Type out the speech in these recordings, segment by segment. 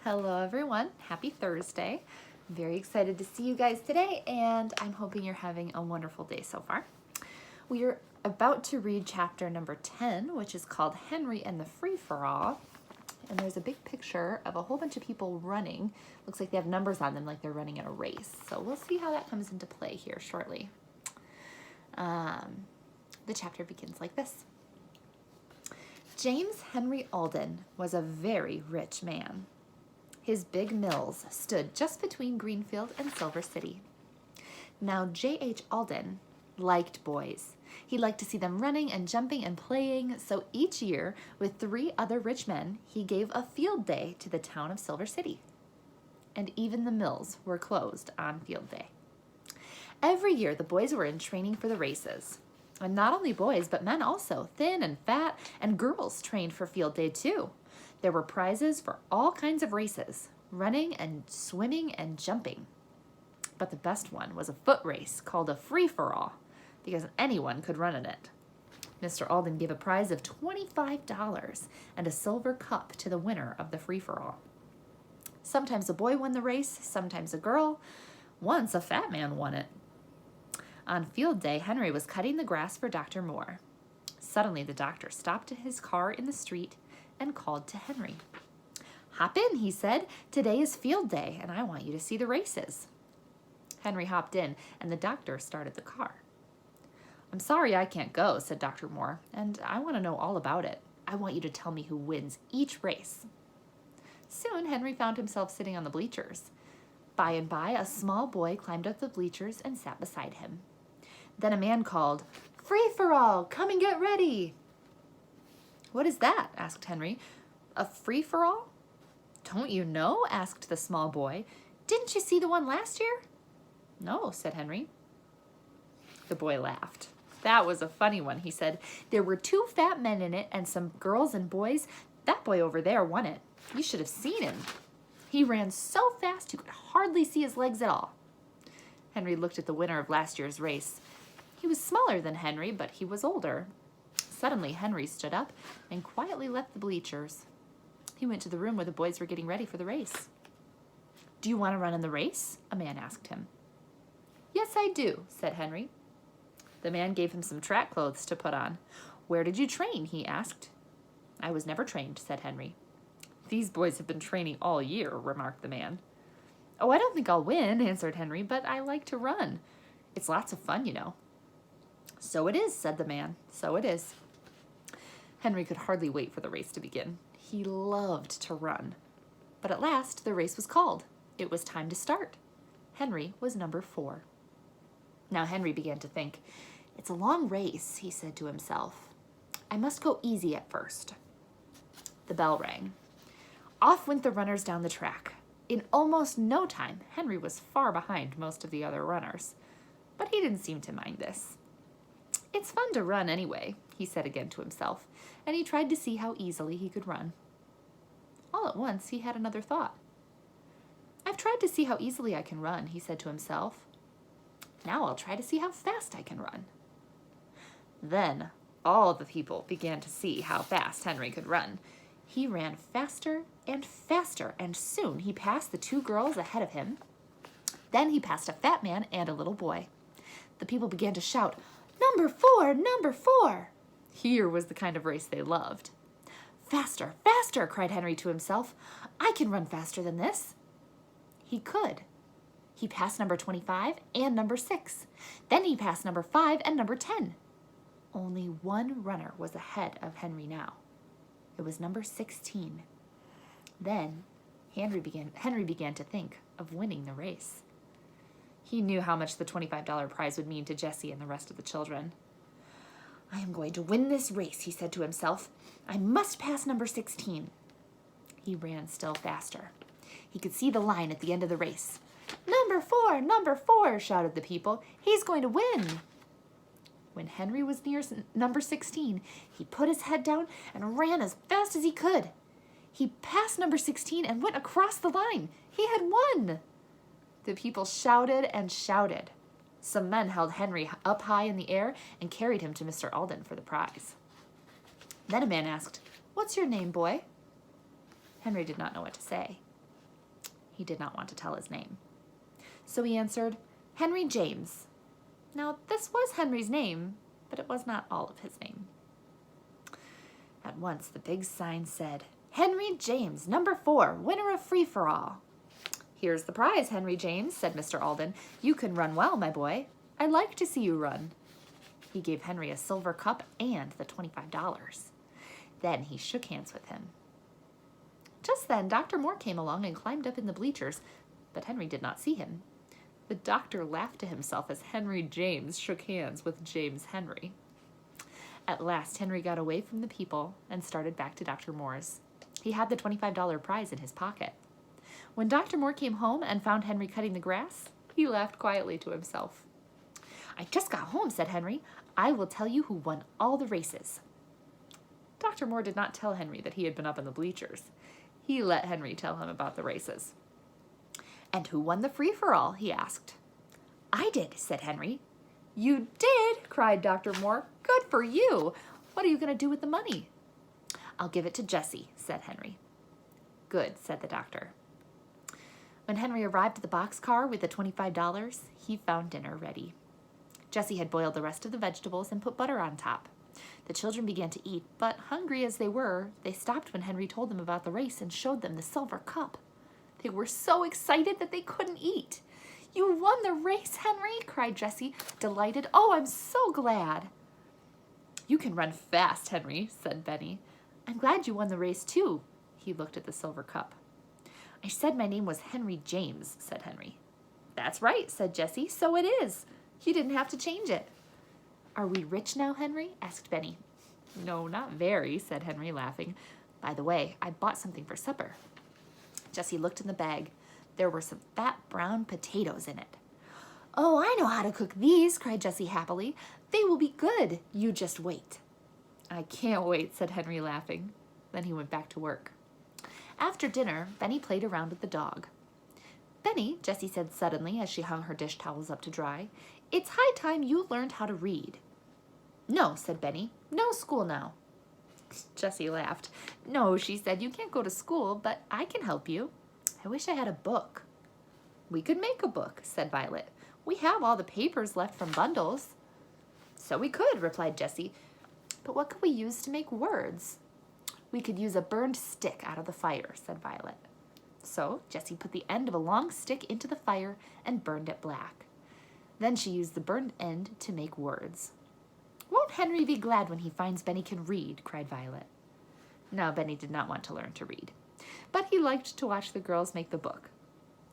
Hello everyone, happy Thursday. I'm very excited to see you guys today and I'm hoping you're having a wonderful day so far. We are about to read chapter number 10, which is called Henry and the Free-for-All. And there's a big picture of a whole bunch of people running. Looks like they have numbers on them like they're running in a race. So we'll see how that comes into play here shortly. The chapter begins like this. James Henry Alden was a very rich man. His big mills stood just between Greenfield and Silver City. Now J.H. Alden liked boys. He liked to see them running and jumping and playing, so each year, with 3 other rich men, he gave a field day to the town of Silver City. And even the mills were closed on field day. Every year, the boys were in training for the races. And not only boys, but men also, thin and fat, and girls trained for field day too. There were prizes for all kinds of races, running and swimming and jumping. But the best one was a foot race called a free-for-all, because anyone could run in it. Mr. Alden gave a prize of $25 and a silver cup to the winner of the free-for-all. Sometimes a boy won the race, sometimes a girl. Once a fat man won it. On field day, Henry was cutting the grass for Dr. Moore. Suddenly, the doctor stopped his car in the street and called to Henry. "Hop in," he said. "Today is field day, and I want you to see the races." Henry hopped in, and the doctor started the car. "I'm sorry I can't go," said Dr. Moore, "and I want to know all about it. I want you to tell me who wins each race." Soon, Henry found himself sitting on the bleachers. By and by, a small boy climbed up the bleachers and sat beside him. Then a man called, "Free-for-all, come and get ready." "What is that?" asked Henry. "A free-for-all?" "Don't you know?" asked the small boy. "Didn't you see the one last year?" "No," said Henry. The boy laughed. "That was a funny one," he said. "There were 2 fat men in it and some girls and boys. That boy over there won it. You should have seen him. He ran so fast you could hardly see his legs at all." Henry looked at the winner of last year's race. He was smaller than Henry, but he was older. Suddenly, Henry stood up and quietly left the bleachers. He went to the room where the boys were getting ready for the race. "Do you want to run in the race?" a man asked him. "Yes, I do," said Henry. The man gave him some track clothes to put on. "Where did you train?" he asked. "I was never trained," said Henry. "These boys have been training all year," remarked the man. "Oh, I don't think I'll win," answered Henry, "but I like to run. It's lots of fun, you know." "So it is," said the man. "So it is." Henry could hardly wait for the race to begin. He loved to run. But at last, the race was called. It was time to start. Henry was number 4. Now Henry began to think. "It's a long race," he said to himself. "I must go easy at first." The bell rang. Off went the runners down the track. In almost no time, Henry was far behind most of the other runners. But he didn't seem to mind this. "It's fun to run anyway," he said again to himself, and he tried to see how easily he could run. All at once, he had another thought. "I've tried to see how easily I can run," he said to himself. "Now I'll try to see how fast I can run." Then all the people began to see how fast Henry could run. He ran faster and faster, and soon he passed the 2 girls ahead of him. Then he passed a fat man and a little boy. The people began to shout, "Number 4! Number 4!" Here was the kind of race they loved. "Faster! Faster!" cried Henry to himself. "I can run faster than this." He could. He passed number 25 and number 6. Then he passed number 5 and number 10. Only one runner was ahead of Henry now. It was number 16. Then Henry began to think of winning the race. He knew how much the $25 prize would mean to Jessie and the rest of the children. "I am going to win this race," he said to himself. "I must pass number 16. He ran still faster. He could see the line at the end of the race. "Number 4! Number 4!" shouted the people. "He's going to win!" When Henry was near number 16, he put his head down and ran as fast as he could. He passed number 16 and went across the line. He had won! The people shouted and shouted. Some men held Henry up high in the air and carried him to Mr. Alden for the prize. Then a man asked, "What's your name, boy?" Henry did not know what to say. He did not want to tell his name. So he answered, Henry James. Now, this was Henry's name, but it was not all of his name. At once, the big sign said, Henry James, number 4, winner of free-for-all. Here's the prize, Henry James, said Mr. Alden. You can run well, my boy. I'd like to see you run. He gave Henry a silver cup and the $25. Then he shook hands with him. Just then, Dr. Moore came along and climbed up in the bleachers, but Henry did not see him. The doctor laughed to himself as Henry James shook hands with James Henry. At last, Henry got away from the people and started back to Dr. Moore's. He had the $25 prize in his pocket. When Dr. Moore came home and found Henry cutting the grass, he laughed quietly to himself. I just got home, said Henry. I will tell you who won all the races. Dr. Moore did not tell Henry that he had been up in the bleachers. He let Henry tell him about the races. And who won the free-for-all? He asked. I did, said Henry. You did, cried Dr. Moore. Good for you. What are you going to do with the money? I'll give it to Jessie, said Henry. Good, said the doctor. When Henry arrived at the boxcar with the $25, he found dinner ready. Jessie had boiled the rest of the vegetables and put butter on top. The children began to eat, but hungry as they were, they stopped when Henry told them about the race and showed them the silver cup. They were so excited that they couldn't eat. You won the race, Henry, cried Jessie, delighted. Oh, I'm so glad. You can run fast, Henry, said Benny. I'm glad you won the race, too. He looked at the silver cup. I said my name was Henry James, said Henry. That's right, said Jessie. So it is. You didn't have to change it. Are we rich now, Henry? Asked Benny. No, not very, said Henry, laughing. By the way, I bought something for supper. Jessie looked in the bag. There were some fat brown potatoes in it. Oh, I know how to cook these, cried Jessie happily. They will be good. You just wait. I can't wait, said Henry, laughing. Then he went back to work. After dinner, Benny played around with the dog. Benny, Jessie said suddenly as she hung her dish towels up to dry, it's high time you learned how to read. No, said Benny. No school now. Jessie laughed. No, she said, you can't go to school, but I can help you. I wish I had a book. We could make a book, said Violet. We have all the papers left from bundles. So we could, replied Jessie. But what could we use to make words? We could use a burned stick out of the fire, said Violet. So Jessie put the end of a long stick into the fire and burned it black. Then she used the burned end to make words. Won't Henry be glad when he finds Benny can read? Cried Violet. Now Benny did not want to learn to read, but he liked to watch the girls make the book.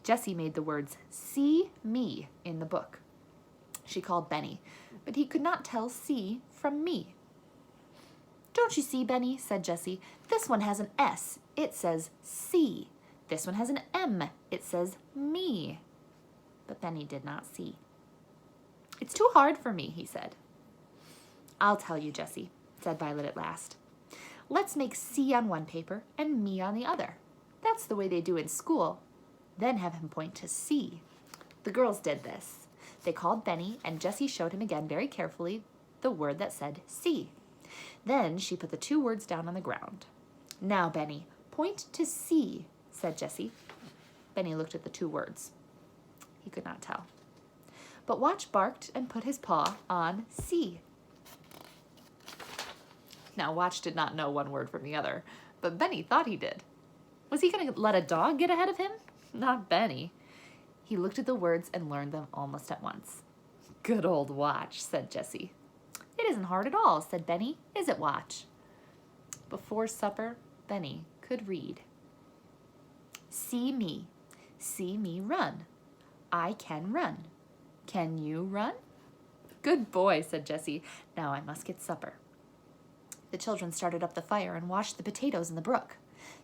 Jessie made the words, see me, in the book. She called Benny, but he could not tell see from me. Don't you see, Benny, said Jessie. This one has an S. It says see. This one has an M. It says me. But Benny did not see. It's too hard for me, he said. I'll tell you, Jessie, said Violet at last. Let's make C on one paper and me on the other. That's the way they do in school. Then have him point to C. The girls did this. They called Benny, and Jessie showed him again very carefully the word that said C. Then she put the 2 words down on the ground. Now, Benny, point to C, said Jessie. Benny looked at the 2 words. He could not tell. But Watch barked and put his paw on C. Now, Watch did not know one word from the other, but Benny thought he did. Was he going to let a dog get ahead of him? Not Benny. He looked at the words and learned them almost at once. Good old Watch, said Jessie. It isn't hard at all, said Benny. Is it, Watch? Before supper, Benny could read. See me run. I can run. Can you run? Good boy, said Jessie. Now I must get supper. The children started up the fire and washed the potatoes in the brook.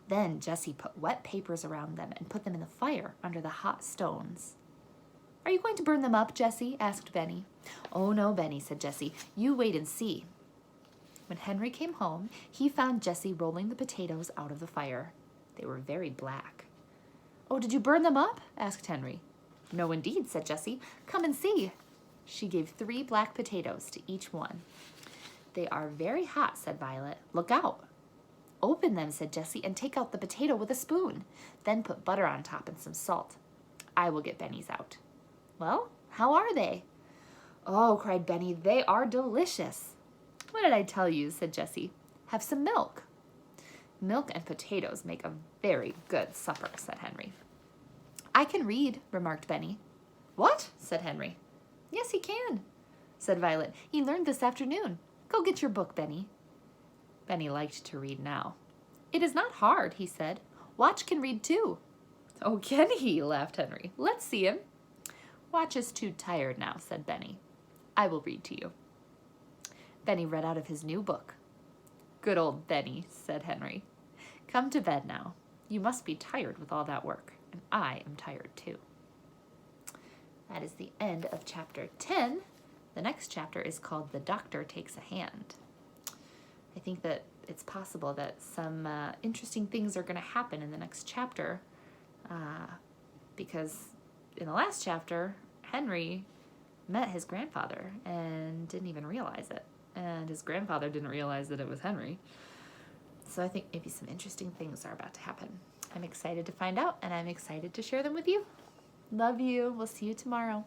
Then Jessie put wet papers around them and put them in the fire under the hot stones. Are you going to burn them up, Jessie? Asked Benny. Oh, no, Benny, said Jessie. You wait and see. When Henry came home, he found Jessie rolling the potatoes out of the fire. They were very black. Oh, did you burn them up? Asked Henry. No, indeed, said Jessie. Come and see. She gave 3 black potatoes to each one. They are very hot, said Violet. Look out. Open them, said Jessie, and take out the potato with a spoon. Then put butter on top and some salt. I will get Benny's out. Well, how are they? Oh, cried Benny, they are delicious. What did I tell you, said Jessie. Have some milk. Milk and potatoes make a very good supper, said Henry. I can read, remarked Benny. What? Said Henry. Yes, he can, said Violet. He learned this afternoon. Go get your book, Benny. Benny liked to read now. It is not hard, he said. Watch can read too. Oh, can he? Laughed Henry. Let's see him. Watch is too tired now, said Benny. I will read to you. Benny read out of his new book. Good old Benny, said Henry. Come to bed now. You must be tired with all that work, and I am tired too. That is the end of chapter 10. The next chapter is called The Doctor Takes a Hand. I think that it's possible that some interesting things are going to happen in the next chapter because in the last chapter, Henry met his grandfather and didn't even realize it. And his grandfather didn't realize that it was Henry. So I think maybe some interesting things are about to happen. I'm excited to find out, and I'm excited to share them with you. Love you. We'll see you tomorrow.